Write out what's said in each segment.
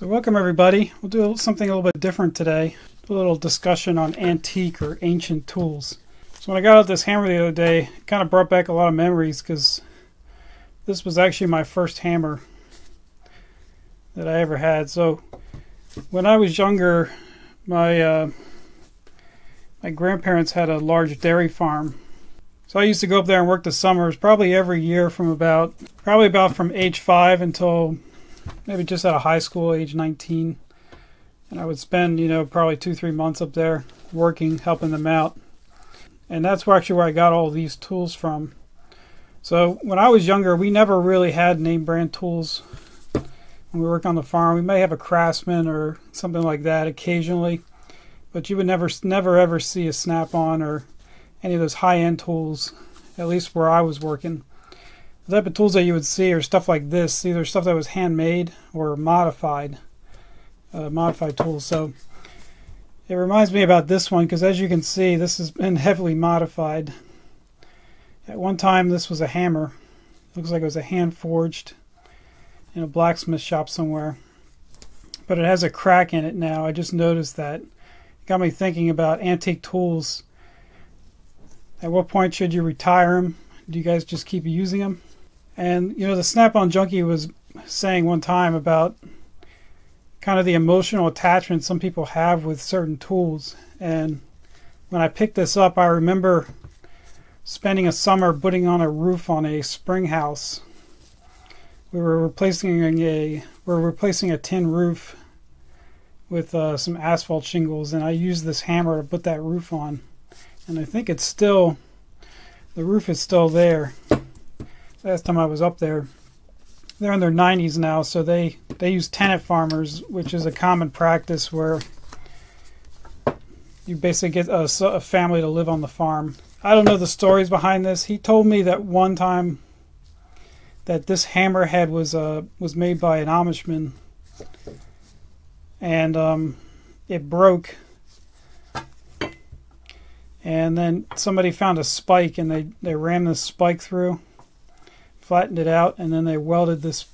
So welcome everybody. We'll do something a little bit different today. A little discussion on antique or ancient tools. So when I got out this hammer the other day, it kind of brought back a lot of memories because this was actually my first hammer that I ever had. So when I was younger, my grandparents had a large dairy farm. So I used to go up there and work the summers probably every year from about from age 5 until maybe just out of high school, age 19. And I would spend, probably 2-3 months up there working, helping them out. And that's where I got all these tools from. So when I was younger, we never really had name brand tools when we worked on the farm. We may have a Craftsman or something like that occasionally, but you would never ever see a Snap-on or any of those high-end tools, at least where I was working. The type of tools that you would see are stuff like this, either stuff that was handmade or modified tools. So it reminds me about this one because, as you can see, this has been heavily modified. At one time this was a hammer. Looks like it was a hand forged in a blacksmith shop somewhere, but it has a crack in it now. I just noticed that. It got me thinking about antique tools. At what point should you retire them? Do you guys just keep using them? And the Snap-on Junkie was saying one time about kind of the emotional attachment some people have with certain tools. And when I picked this up, I remember spending a summer putting on a roof on a spring house. We were replacing a tin roof with some asphalt shingles, and I used this hammer to put that roof on. And I think the roof is still there. Last time I was up there. They're in their 90s now, so they use tenant farmers, which is a common practice where you basically get a family to live on the farm. I don't know the stories behind this. He told me that one time that this hammerhead was made by an Amishman, and it broke. And then somebody found a spike, and they ran this spike through, flattened it out, and then they welded this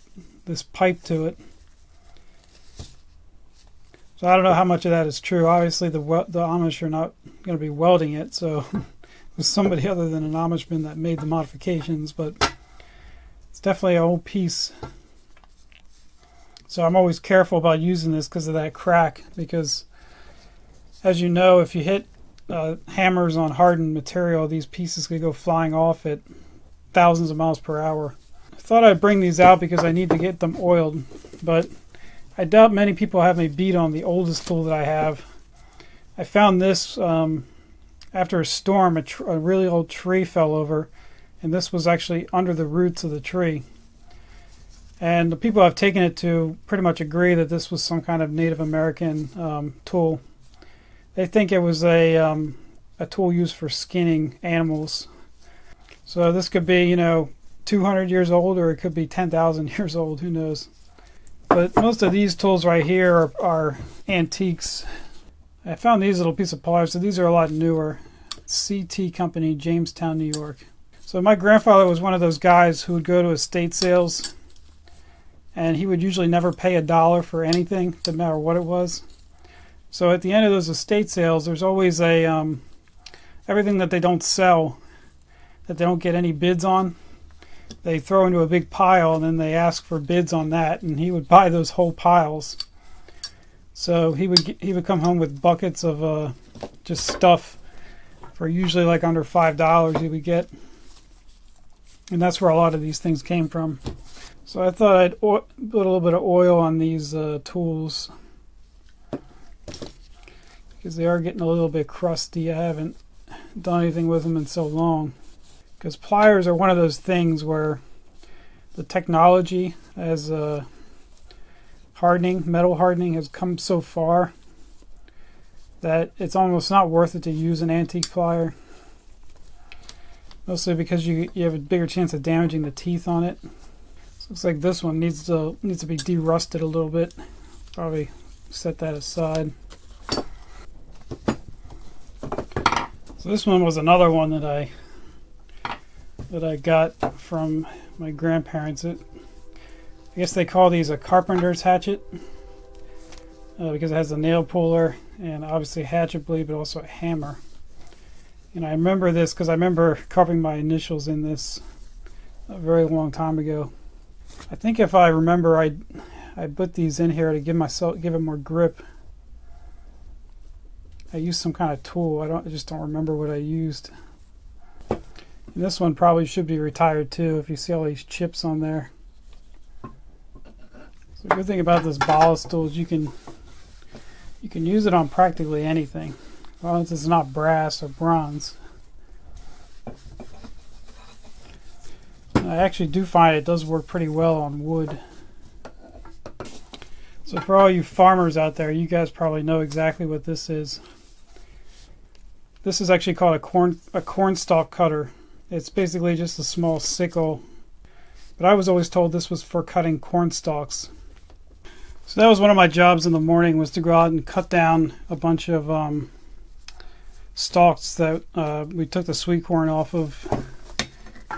pipe to it. So I don't know how much of that is true. Obviously the Amish are not going to be welding it, so it was somebody other than an Amishman that made the modifications, but it's definitely an old piece. So I'm always careful about using this because of that crack, because as you know, if you hit hammers on hardened material, these pieces could go flying off at thousands of miles per hour. I thought I'd bring these out because I need to get them oiled, but I doubt many people have me beat on the oldest tool that I have. I found this after a storm. A really old tree fell over, and this was actually under the roots of the tree. And the people I've taken it to pretty much agree that this was some kind of Native American tool. They think it was a tool used for skinning animals. So this could be, 200 years old, or it could be 10,000 years old. Who knows? But most of these tools right here are antiques. I found these little piece of pliers, so these are a lot newer. CT Company, Jamestown, New York. So my grandfather was one of those guys who would go to estate sales, and he would usually never pay $1 for anything, no matter what it was. So at the end of those estate sales, there's always everything that they don't sell, that they don't get any bids on, they throw into a big pile, and then they ask for bids on that, and he would buy those whole piles. So he would come home with buckets of just stuff for usually like under $5 he would get, and that's where a lot of these things came from. So I thought I'd put a little bit of oil on these tools because they are getting a little bit crusty. I haven't done anything with them in so long. Because pliers are one of those things where the technology as metal hardening has come so far that it's almost not worth it to use an antique plier. Mostly because you have a bigger chance of damaging the teeth on it. So looks like this one needs to be derusted a little bit. Probably set that aside. So this one was another one that I got from my grandparents. I guess they call these a carpenter's hatchet. because it has a nail puller and obviously a hatchet blade, but also a hammer. And I remember this because I remember carving my initials in this a very long time ago. I think if I remember, I put these in here to give it more grip. I used some kind of tool. I just don't remember what I used. And this one probably should be retired too. If you see all these chips on there. So the good thing about this ballast tool is you can use it on practically anything, as long as it's not brass or bronze. And I actually do find it does work pretty well on wood. So for all you farmers out there, you guys probably know exactly what this is. This is actually called a corn stalk cutter. It's basically just a small sickle, but I was always told this was for cutting corn stalks. So that was one of my jobs in the morning, was to go out and cut down a bunch of stalks that we took the sweet corn off of,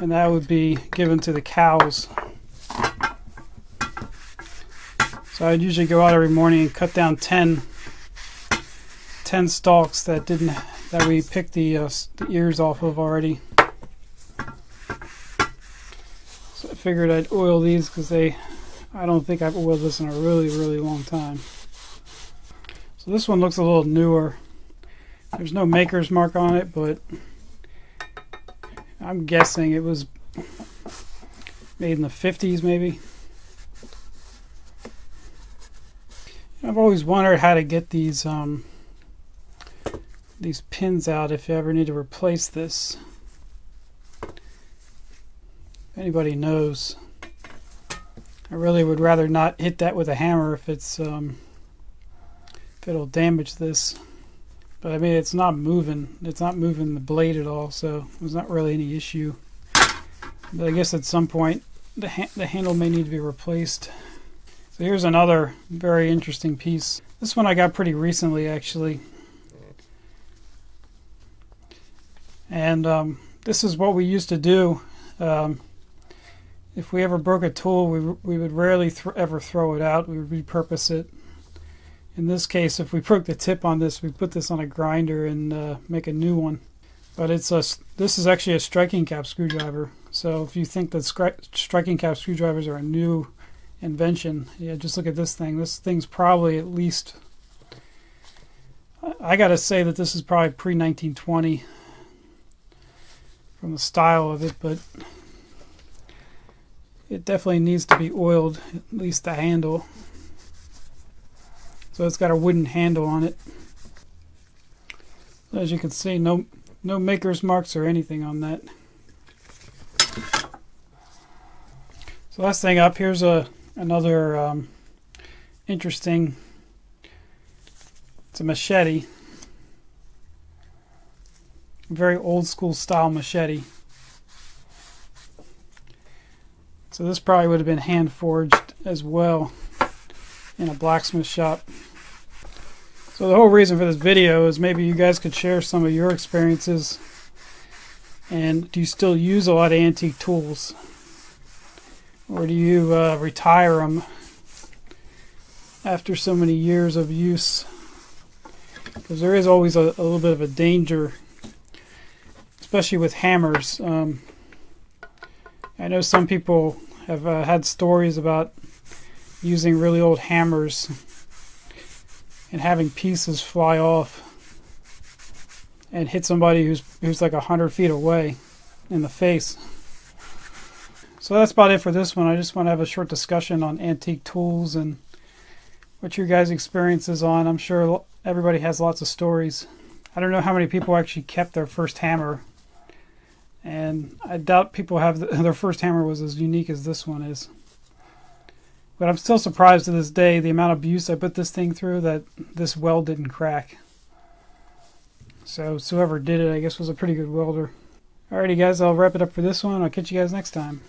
and that would be given to the cows. So I'd usually go out every morning and cut down 10 stalks that we picked the ears off of already. So I figured I'd oil these because I don't think I've oiled this in a really, really long time. So this one looks a little newer. There's no maker's mark on it, but I'm guessing it was made in the 50s maybe. I've always wondered how to get these pins out if you ever need to replace this. If anybody knows. I really would rather not hit that with a hammer if it'll damage this. But I mean, it's not moving. It's not moving the blade at all, so there's not really any issue. But I guess at some point the handle may need to be replaced. So here's another very interesting piece. This one I got pretty recently, actually. And this is what we used to do. If we ever broke a tool, we would rarely ever throw it out. We would repurpose it. In this case, if we broke the tip on this, we put this on a grinder and make a new one. But this is actually a striking cap screwdriver. So if you think that striking cap screwdrivers are a new invention, yeah, just look at this thing. This thing's probably at least, I gotta say that this is probably pre-1920 from the style of it, but it definitely needs to be oiled, at least the handle. So it's got a wooden handle on it. As you can see, no maker's marks or anything on that. So last thing up, here's another interesting, it's a machete. Very old school style machete. So this probably would have been hand forged as well in a blacksmith shop. So the whole reason for this video is maybe you guys could share some of your experiences. And do you still use a lot of antique tools? Or do you retire them after so many years of use? Because there is always a little bit of a danger, especially with hammers. I know some people have had stories about using really old hammers and having pieces fly off and hit somebody who's like 100 feet away in the face. So that's about it for this one. I just want to have a short discussion on antique tools and what your guys' experience is on. I'm sure everybody has lots of stories. I don't know how many people actually kept their first hammer, and I doubt people have their first hammer was as unique as this one is. But I'm still surprised to this day the amount of abuse I put this thing through that this weld didn't crack. So whoever did it, I guess, was a pretty good welder. Alrighty guys, I'll wrap it up for this one. I'll catch you guys next time.